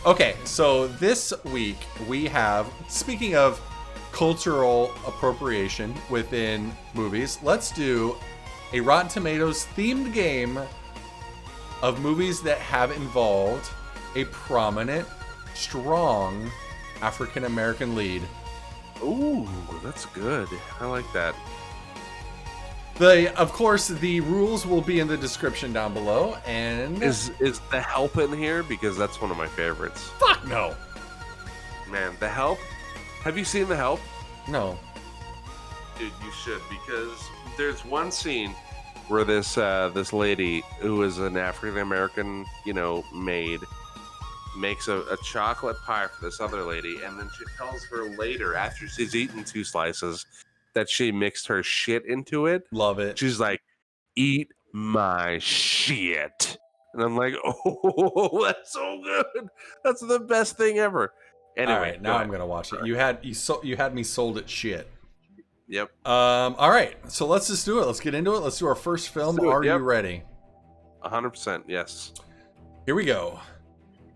Okay, so this week we have, speaking of cultural appropriation within movies, let's do a Rotten Tomatoes themed game of movies that have involved a prominent, strong African American lead. Ooh, that's good. I like that. Of course, the rules will be in the description down below. And Is The Help in here? Because that's one of my favorites. fuck no. Man, The Help. Have you seen The Help? No. Dude, you should, because there's one scene where this lady who is an African American, maid, makes a chocolate pie for this other lady, and then she tells her later, after she's eaten 2 slices, that she mixed her shit into it. Love it. She's like, "Eat my shit," and I'm like, "Oh, that's so good. That's the best thing ever." Anyway, all right, now I'm gonna watch it. You had me sold at shit. Yep. All right, so let's just do it. Let's get into it. Let's do our first film. Are you ready? 100%. Yes. Here we go.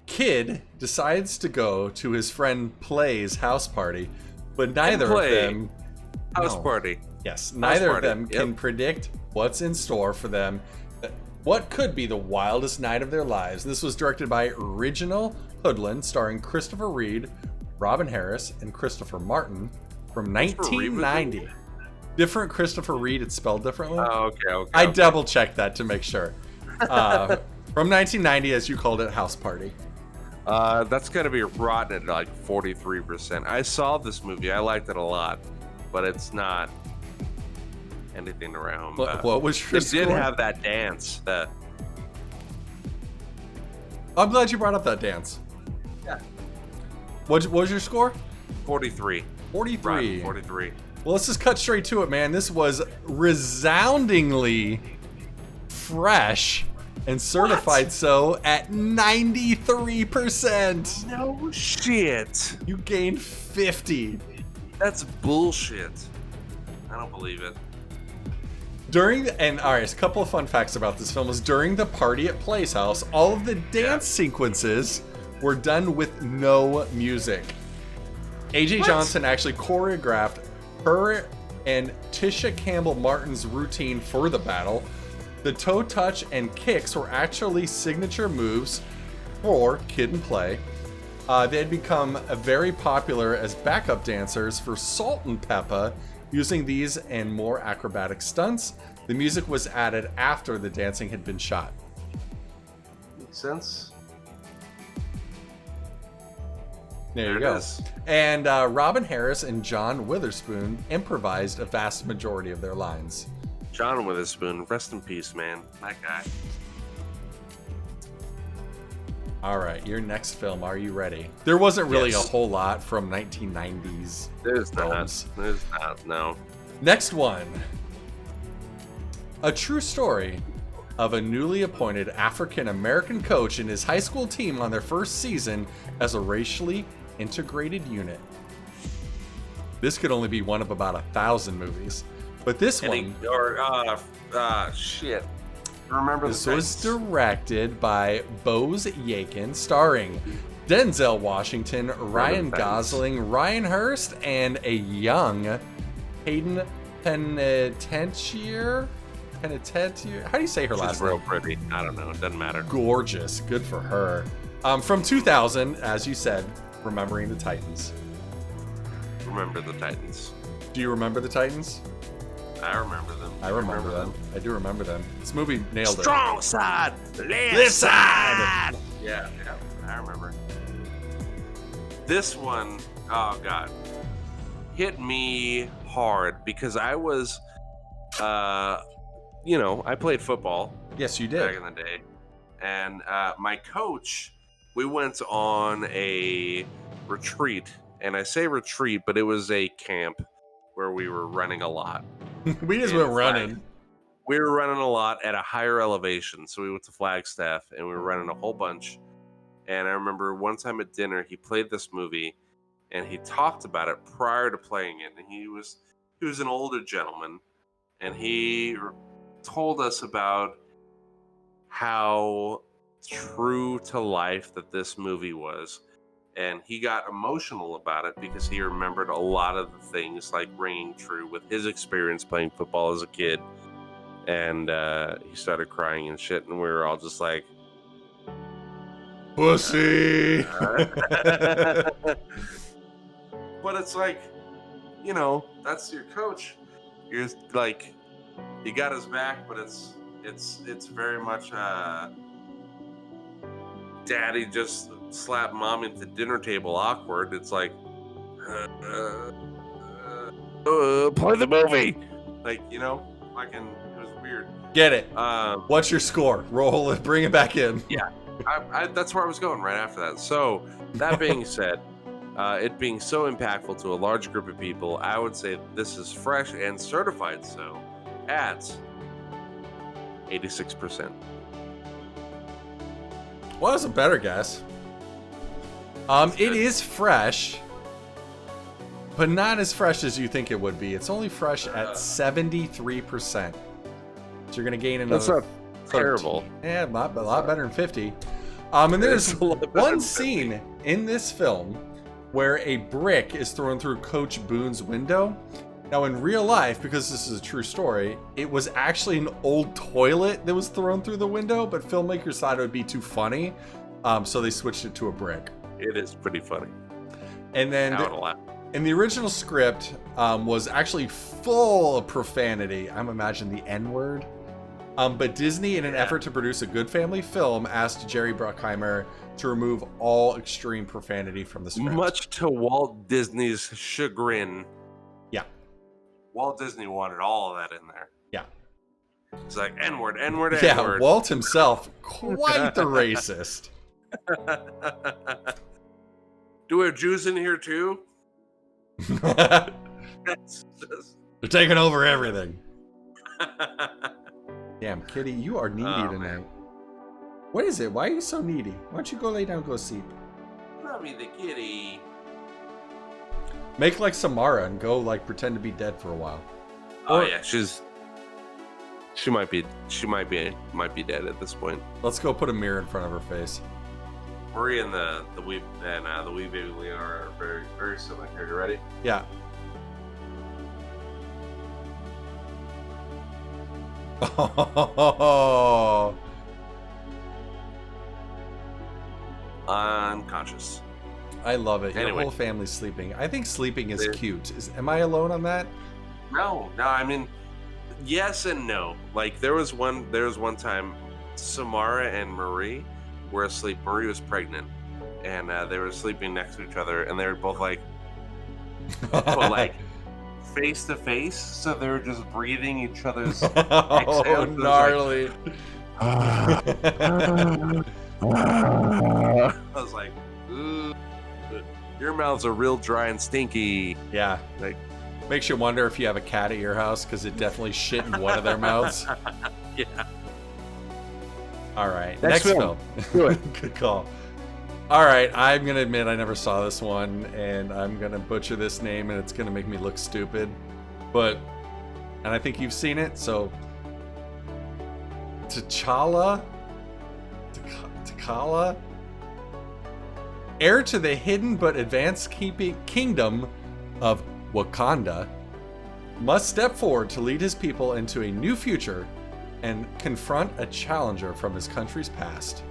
Kid decides to go to his friend Play's house party, but neither of them. House party. Yes, neither of them can predict what's in store for them. What could be the wildest night of their lives. This was directed by Original Hoodlin, starring Christopher Reed, Robin Harris, and Christopher Martin from 1990. Different Christopher Reed, it's spelled differently. Oh, okay. I double checked that to make sure. From 1990, as you called it, House Party. That's going to be rotten at like 43%. I saw this movie. I liked it a lot, but it's not anything around. What was your score? It did have that dance. I'm glad you brought up that dance. Yeah. What was your score? 43. 43. Rotten 43. Well, let's just cut straight to it, man. This was resoundingly fresh and certified so at 93%. No shit. You gained 50. That's bullshit. I don't believe it. All right, a couple of fun facts about this film is during the party at Play's house, all of the dance sequences were done with no music. AJ Johnson actually choreographed her and Tisha Campbell Martin's routine for the battle. The toe touch and kicks were actually signature moves for Kid and Play. They had become very popular as backup dancers for Salt and Peppa, using these and more acrobatic stunts. The music was added after the dancing had been shot. Makes sense. There you go. And Robin Harris and John Witherspoon improvised a vast majority of their lines. John Witherspoon, rest in peace, man. That guy. All right, your next film. Are you ready? There wasn't really a whole lot from 1990s There's films. not. There's not, no. Next one. A true story of a newly appointed African-American coach and his high school team on their first season as a racially integrated unit. This could only be one of about 1,000 movies. But this one... Shit. Remember this was directed by Bose Yakin, starring Denzel Washington, Ryan Gosling, Ryan Hurst, and a young Hayden Panettiere. How do you say her last name? Real pretty. I don't know. It doesn't matter. Gorgeous. Good for her. From 2000, as you said, Remembering the Titans. Remember the Titans. Do you remember the Titans? I remember them. I remember them. I do remember them. This movie nailed it. Strong side, left side. Yeah, I remember. This one, oh god, hit me hard because I was, I played football. Yes, you did. Back in the day, and my coach, we went on a retreat, and I say retreat, but it was a camp where we were running a lot. We just went running. We were running a lot at a higher elevation. So we went to Flagstaff and we were running a whole bunch. And I remember one time at dinner, he played this movie and he talked about it prior to playing it. And he was an older gentleman and he told us about how true to life that this movie was. And he got emotional about it because he remembered a lot of the things like ringing true with his experience playing football as a kid. And he started crying and shit. And we were all just like, pussy. But it's like, you know, that's your coach. You're like, you got his back, but it's very much daddy just slapped mom at the dinner table awkward. It's like play the movie, like, you know, fucking, it was weird. Get it. What's your score? Roll it, bring it back in. Yeah, I that's where I was going right after that. So that being said, it being so impactful to a large group of people, I would say this is fresh and certified so at 86%. Well, that's a better guess. It is fresh, but not as fresh as you think it would be. It's only fresh at 73%. So you're gonna gain another. That's not 13. terrible. Yeah, a lot better than 50. And there's one scene in this film where a brick is thrown through Coach Boone's window. Now, in real life, because this is a true story, it was actually an old toilet that was thrown through the window, but filmmakers thought it would be too funny, so they switched it to a brick. It is pretty funny. And then in the original script was actually full of profanity. I'm imagining the N-word. But Disney, in an effort to produce a good family film, asked Jerry Bruckheimer to remove all extreme profanity from the script. Much to Walt Disney's chagrin. Yeah. Walt Disney wanted all of that in there. Yeah. It's like N-word, N-word, N-word. Yeah, Walt himself, quite the racist. Do we have Jews in here too? They're taking over everything. Damn, Kitty, you are needy tonight. Man. What is it? Why are you so needy? Why don't you go lay down and go sleep? Love me, the kitty. Make like Samara and go like pretend to be dead for a while. Oh yeah, she might be dead at this point. Let's go put a mirror in front of her face. Marie and the wee baby Leonardo are very, very similar here. You ready? Yeah. Oh. Unconscious. I love it. Your Anyway. whole family's sleeping. I think sleeping is cute. Am I alone on that? No. I mean, yes and no. Like there was one time, Samara and Marie were asleep. Marie was pregnant, and they were sleeping next to each other, and they were both like, face to face. So they were just breathing each other's. Oh, gnarly! I was like, ooh, your mouths are real dry and stinky. Yeah, like makes you wonder if you have a cat at your house because it definitely shit in one of their mouths. Yeah. All right, next film. Do it. Good call. All right, I'm gonna admit I never saw this one, and I'm gonna butcher this name, and it's gonna make me look stupid. And I think you've seen it, so T'Challa, heir to the hidden but advanced kingdom of Wakanda, must step forward to lead his people into a new future and confront a challenger from his country's past.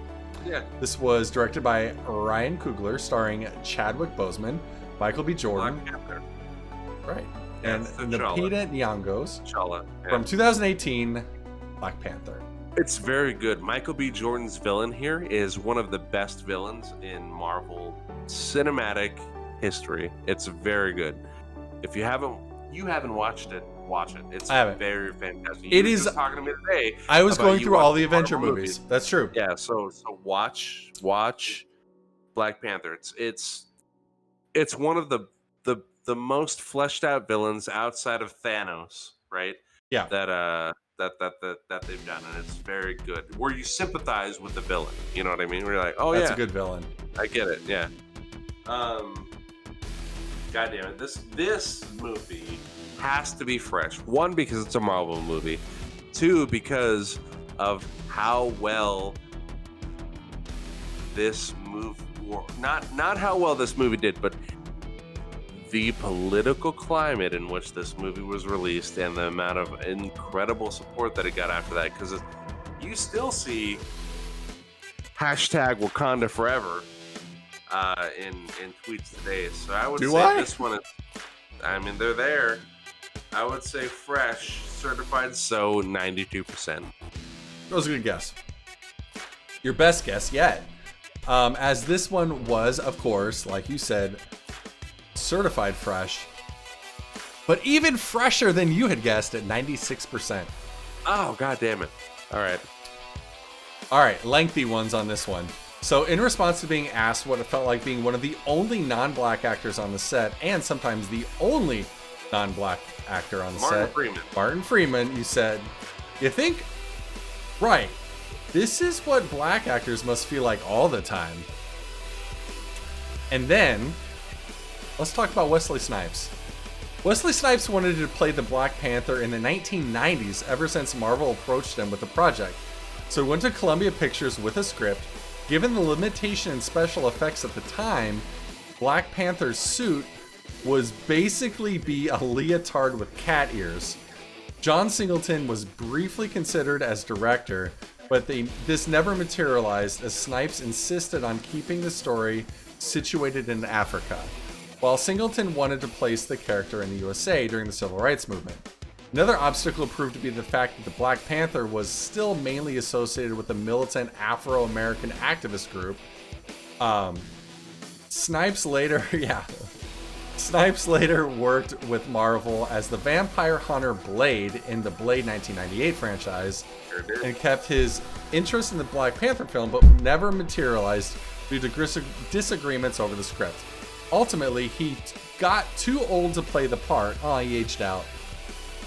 Yeah. This was directed by Ryan Coogler, starring Chadwick Boseman, Michael B. Jordan, Black Panther. right, Yeah, and it's Lupita Nyong'o's T'Challa. Yeah. from 2018, Black Panther. It's very good. Michael B. Jordan's villain here is one of the best villains in Marvel cinematic history. It's very good. If you haven't watched it, watch it. It's very fantastic. It You were is. just talking to me today. I was about going you through all watching the Avenger Marvel movies. That's true. Yeah, so watch Black Panther. It's one of the most fleshed out villains outside of Thanos, right? Yeah. That they've done, and it's very good. Where you sympathize with the villain, you know what I mean? Where you're like, oh, That's yeah, a good villain. I get it. Yeah. God damn it, this movie has to be fresh. One, because it's a Marvel movie. Two, because of how well this movie, not how well this movie did, but the political climate in which this movie was released and the amount of incredible support that it got after that. Because you still see hashtag Wakanda Forever in tweets today. So I would say this one is, I mean, they're there. I would say fresh, certified so 92%. That was a good guess. Your best guess yet. As this one was, of course, like you said, certified fresh. But even fresher than you had guessed at 96%. Oh, god damn it. All right, lengthy ones on this one. So in response to being asked what it felt like being one of the only non-black actors on the set, and sometimes the only non-black actor on the set, Martin Freeman, you said, you think, right, this is what black actors must feel like all the time. And then, let's talk about Wesley Snipes. Wesley Snipes wanted to play the Black Panther in the 1990s ever since Marvel approached him with the project. So he went to Columbia Pictures with a script. Given the limitation in special effects at the time, Black Panther's suit was basically be a leotard with cat ears. John Singleton was briefly considered as director, but this never materialized as Snipes insisted on keeping the story situated in Africa, while Singleton wanted to place the character in the USA during the Civil Rights Movement. Another obstacle proved to be the fact that the Black Panther was still mainly associated with the militant Afro-American activist group. Snipes later worked with Marvel as the vampire hunter Blade in the Blade 1998 franchise, and kept his interest in the Black Panther film, but never materialized due to disagreements over the script. Ultimately, he got too old to play the part. He aged out.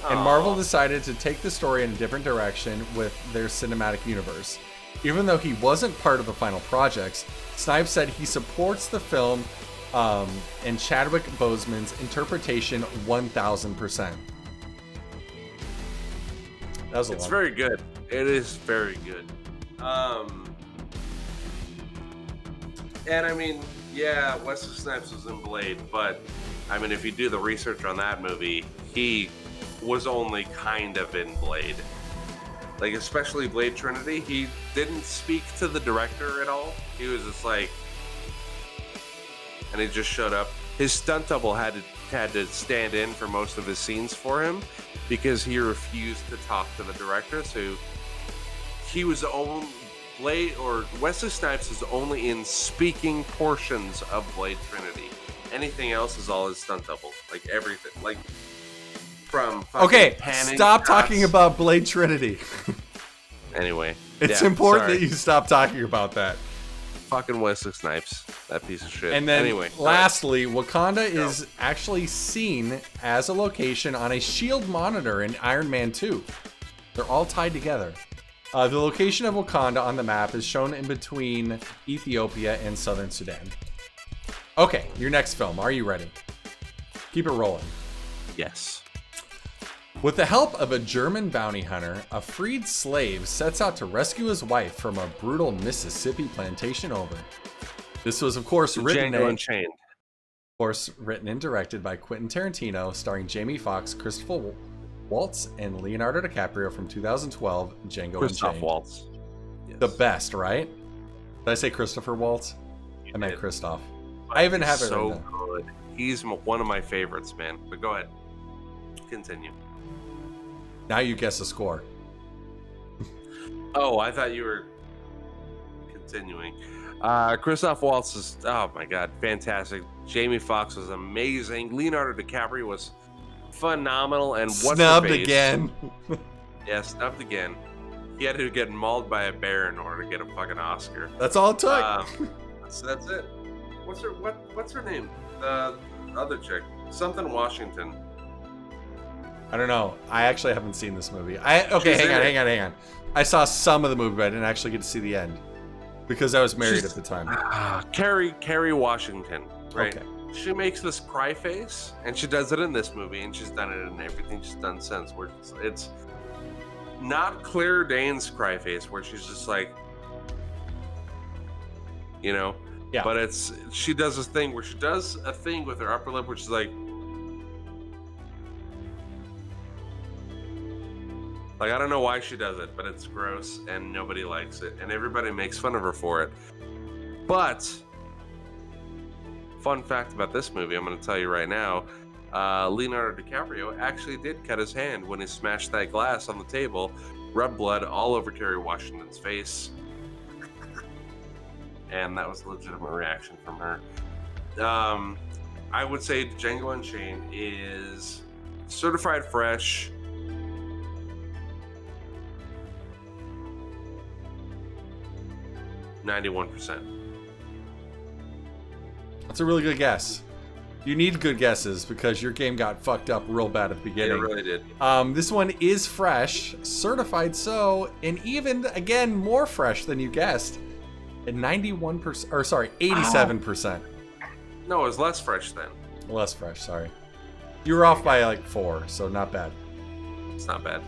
And Marvel decided to take the story in a different direction with their cinematic universe. Even though he wasn't part of the final projects, Snipes said he supports the film and Chadwick Boseman's interpretation 1000%. That was a lot. It's very good. It is very good. And I mean, yeah, Wesley Snipes was in Blade, but I mean, if you do the research on that movie, he was only kind of in Blade. Like, especially Blade Trinity, he didn't speak to the director at all. He was just like, and he just showed up. His stunt double had to stand in for most of his scenes for him because he refused to talk to the director. So he was only Wesley Snipes is only in speaking portions of Blade Trinity. Anything else is all his stunt double, like everything, like from stop talking about Blade Trinity. Anyway, it's important that you stop talking about that. Fucking Wesley Snipes, that piece of shit. And then, anyway, lastly, Wakanda is actually seen as a location on a shield monitor in Iron Man 2. They're all tied together. The location of Wakanda on the map is shown in between Ethiopia and Southern Sudan. Okay, your next film. Are you ready? Keep it rolling. Yes. With the help of a German bounty hunter, a freed slave sets out to rescue his wife from a brutal Mississippi plantation owner. This was, of course, written and directed by Quentin Tarantino, starring Jamie Foxx, Christopher Waltz, and Leonardo DiCaprio from 2012, Django Unchained. Waltz. Yes. The best, right? Did I say Christopher Waltz? I meant Christoph. I even have it so written down. Good. He's one of my favorites, man. But go ahead. Continue. Now you guess the score. Oh, I thought you were continuing. Christoph Waltz is, oh my god, fantastic. Jamie Foxx was amazing. Leonardo DiCaprio was phenomenal. And snubbed again. Yeah, snubbed again. He had to get mauled by a bear in order to get a fucking Oscar. That's all it took. So that's it. What's her name? The other chick, something Washington. I don't know. I actually haven't seen this movie. Hang on. I saw some of the movie, but I didn't actually get to see the end because I was married at the time. Kerry Washington, right? Okay. She makes this cry face, and she does it in this movie, and she's done it in everything she's done since. Where it's not Claire Danes' cry face, where she's just like, you know. Yeah. But she does this thing where she does a thing with her upper lip, which is like I don't know why she does it, but it's gross and nobody likes it, and everybody makes fun of her for it. But fun fact about this movie, I'm going to tell you right now. Leonardo DiCaprio actually did cut his hand when he smashed that glass on the table, rubbed blood all over Kerry Washington's face, and that was a legitimate reaction from her. I would say Django Unchained is certified fresh. %91. That's a really good guess. You need good guesses because your game got fucked up real bad at the beginning. It really did. This one is fresh, certified so, and even, again, more fresh than you guessed. At 91%, or sorry, 87%. No, it was less fresh then. Less fresh, sorry. You were off by like 4, so not bad. It's not bad.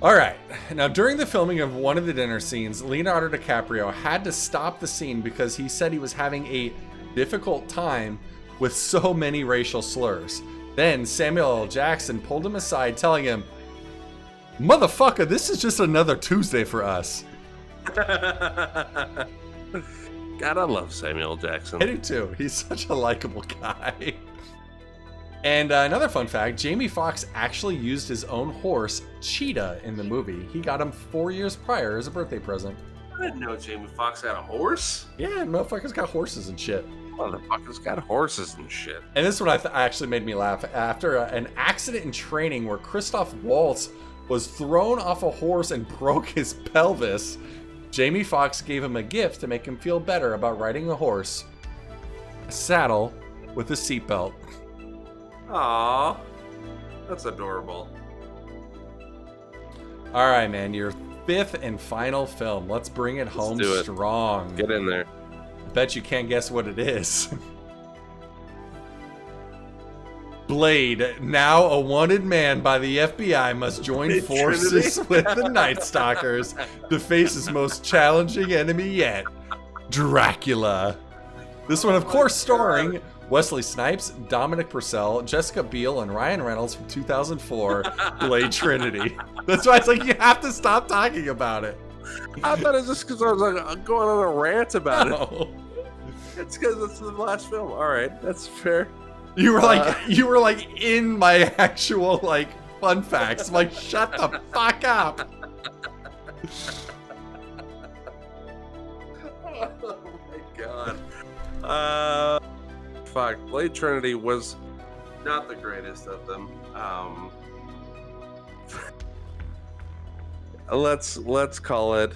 All right. Now, during the filming of one of the dinner scenes, Leonardo DiCaprio had to stop the scene because he said he was having a difficult time with so many racial slurs. Then Samuel L. Jackson pulled him aside, telling him, "Motherfucker, this is just another Tuesday for us." God, I love Samuel L. Jackson. I do too. He's such a likable guy. And another fun fact, Jamie Foxx actually used his own horse, Cheetah, in the movie. He got him 4 years prior as a birthday present. I didn't know Jamie Foxx had a horse. Yeah, motherfuckers got horses and shit. Motherfuckers got horses and shit. And this one actually made me laugh. After an accident in training where Christoph Waltz was thrown off a horse and broke his pelvis, Jamie Foxx gave him a gift to make him feel better about riding a horse. A saddle with a seatbelt. Aww. That's adorable. All right, man. Your 5th and final film. Let's bring it home strong. Get in there. Bet you can't guess what it is. Blade, now a wanted man by the FBI, must join forces with the Night Stalkers to face his most challenging enemy yet, Dracula. This one, of course, starring Wesley Snipes, Dominic Purcell, Jessica Biel, and Ryan Reynolds from 2004, Blade Trinity. That's why it's like you have to stop talking about it. I thought it was just because I was like going on a rant about it. It's because it's the last film. All right, that's fair. You were like in my actual like fun facts. I'm like, shut the fuck up. Oh my god. Fuck. Blade Trinity was not the greatest of them. Let's call it.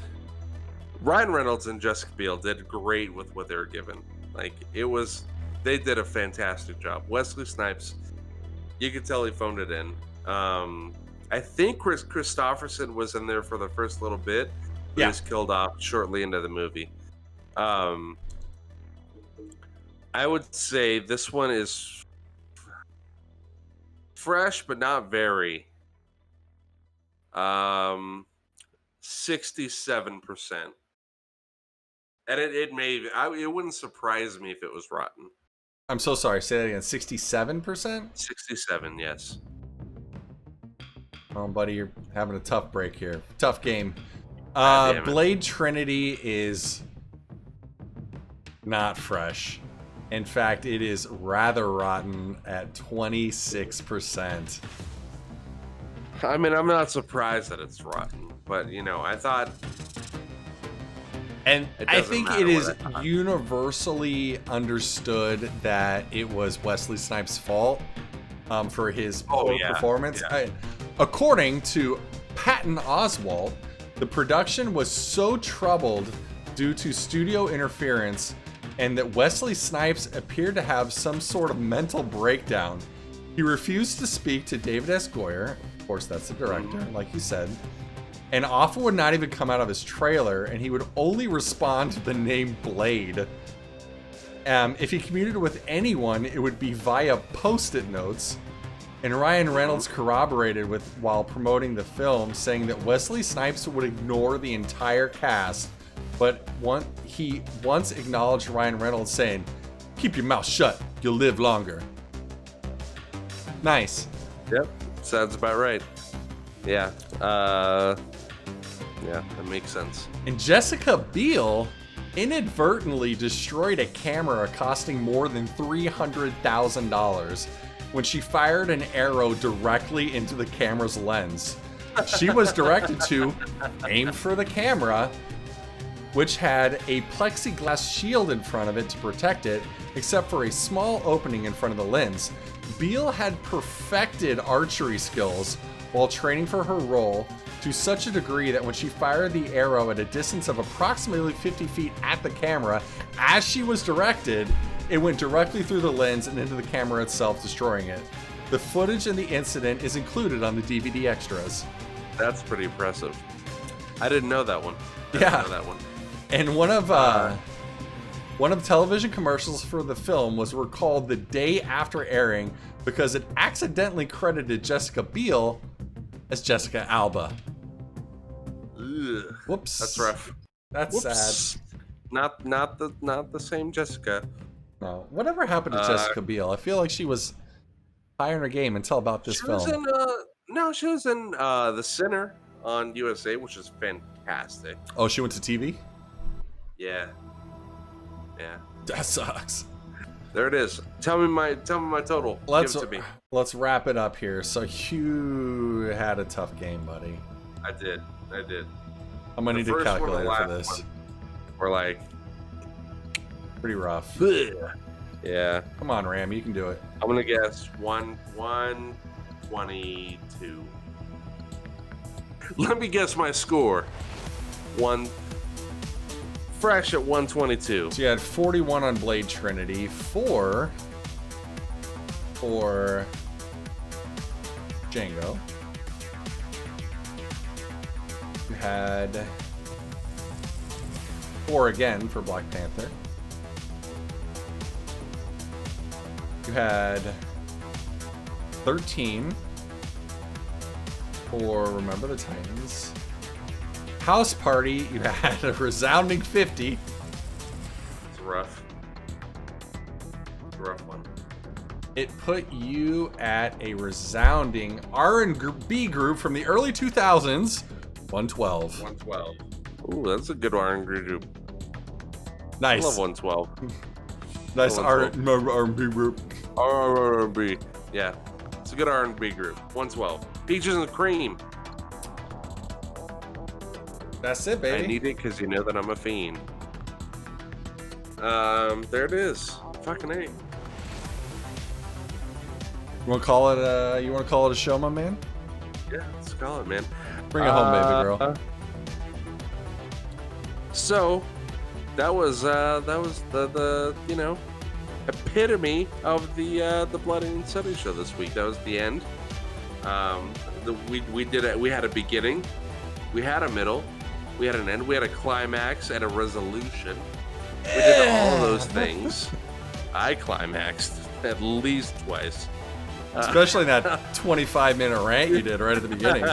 Ryan Reynolds and Jessica Biel did great with what they were given. Like they did a fantastic job. Wesley Snipes, you could tell he phoned it in. I think Chris Christopherson was in there for the first little bit. He was killed off shortly into the movie. I would say this one is fresh, but not very. 67%. And it wouldn't surprise me if it was rotten. I'm so sorry. Say that again. 67%? 67, yes. Oh, buddy, you're having a tough break here. Tough game. Blade Trinity is not fresh. In fact, it is rather rotten at 26%. I mean, I'm not surprised that it's rotten, but I thought. And I think it is universally understood that it was Wesley Snipes' fault for his poor performance. Yeah. According to Patton Oswalt, the production was so troubled due to studio interference and that Wesley Snipes appeared to have some sort of mental breakdown. He refused to speak to David S. Goyer, of course that's the director, like you said, and often would not even come out of his trailer, and he would only respond to the name Blade. If he communicated with anyone, it would be via post-it notes. And Ryan Reynolds corroborated while promoting the film, saying that Wesley Snipes would ignore the entire cast but he once acknowledged Ryan Reynolds saying, "Keep your mouth shut, you'll live longer." Nice. Yep, sounds about right. Yeah, yeah, that makes sense. And Jessica Biel inadvertently destroyed a camera costing more than $300,000 when she fired an arrow directly into the camera's lens. She was directed to aim for the camera, which had a plexiglass shield in front of it to protect it, except for a small opening in front of the lens. Biel had perfected archery skills while training for her role to such a degree that when she fired the arrow at a distance of approximately 50 feet at the camera, as she was directed, it went directly through the lens and into the camera itself, destroying it. The footage in the incident is included on the DVD extras. That's pretty impressive. I didn't know that one. I Yeah. didn't know that one. And one of television commercials for the film was recalled the day after airing because it accidentally credited Jessica Biel as Jessica Alba. Ugh, Whoops. that's rough. That's Whoops. sad. Not the same Jessica. No. Whatever happened to Jessica Biel? I feel like she was high in her game until about this She film. was in she was in The Sinner on USA, which is fantastic. Oh, she went to TV? Yeah. Yeah. That sucks. There it is. Tell me my total. Let's Give it to me. wrap it up here. So you had a tough game, buddy. I did. I'm gonna need a The first one and calculator for last this. one were like, Pretty rough. yeah. Come on, Ram, you can do it. I'm gonna guess 122. Let me guess my score. Fresh at 122. So you had 41 on Blade Trinity, 4 for Django. You had 4 again for Black Panther. You had 13 for Remember the Titans. House Party, you had a resounding 50. It's rough. It's a rough one. It put you at a resounding R&B group from the early 2000s, 112. 112. Ooh, that's a good R&B group. Nice. I love 112. Nice R&B R&B group. R&B. Yeah, it's a good R&B group. 112. Peaches and Cream. That's it, baby. I need it because you know that I'm a fiend. There it is. Fucking A. You want to call it a show, my man? Yeah, let's call it, man. Bring it home, baby girl. So that was the epitome of the Bloody and Sutty show this week. That was the end. We did it. We had a beginning, we had a middle, we had an end, we had a climax and a resolution. We did all those things. I climaxed at least twice. Especially that 25-minute rant you did right at the beginning.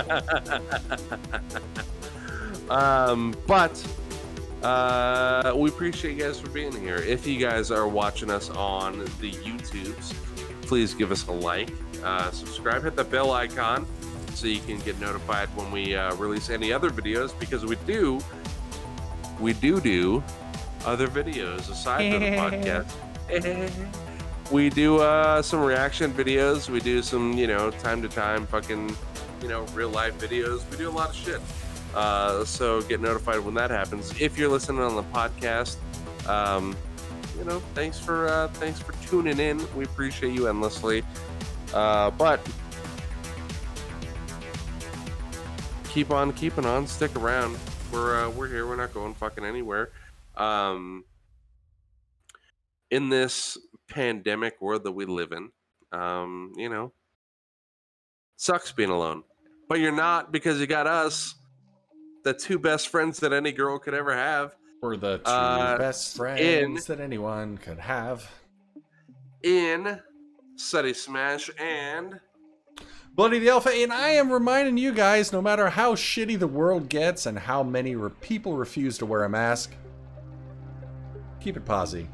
But we appreciate you guys for being here. If you guys are watching us on the YouTubes, please give us a like, subscribe, hit the bell icon so you can get notified when we release any other videos, because we do other videos aside from the podcast. We do some reaction videos. We do some, time to time fucking, real life videos. We do a lot of shit. So get notified when that happens. If you're listening on the podcast, thanks for tuning in. We appreciate you endlessly. But keep on keeping on. Stick around. We're here. We're not going fucking anywhere. In this pandemic world that we live in, sucks being alone. But you're not, because you got us, the two best friends that any girl could ever have. We're the two best friends that anyone could have. In SuttySmash and Bloody the Alpha, and I am reminding you guys, no matter how shitty the world gets and how many people refuse to wear a mask, keep it posy.